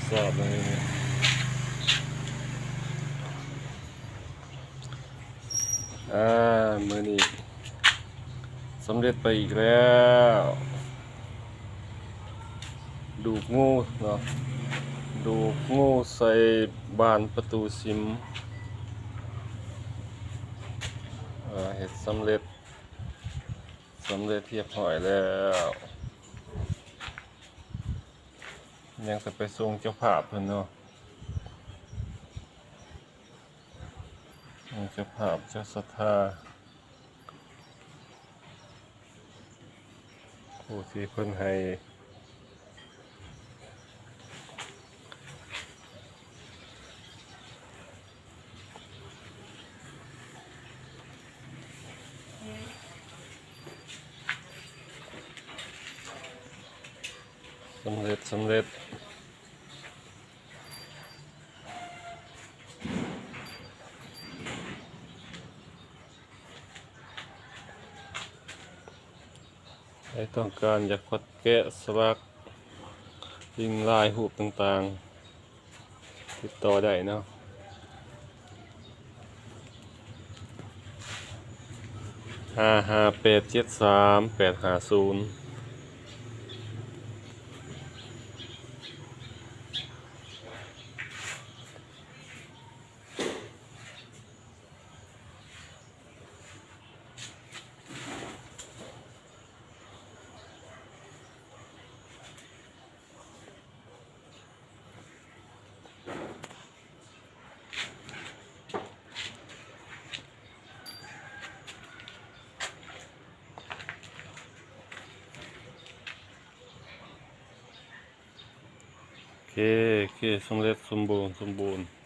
สอบอะไรเนี่ยมือนี้สำเร็จไปอีกแล้วดูกงูเนาะดูกงูใส่บานประตูซิมเห็ดสำเร็จเรียบร้อยแล้วยังจะไปส่งเจ้าภาพเพิ่นเนาะเจ้าภาพเจ้าศรัทธาผู้ที่เพิ่นให้สำเร็จใครต้องการอยากคัดแกะสลักยิงลายรูปต่างๆติดต่อได้เนาะ55873850โอเคสำเร็จสมบูรณ์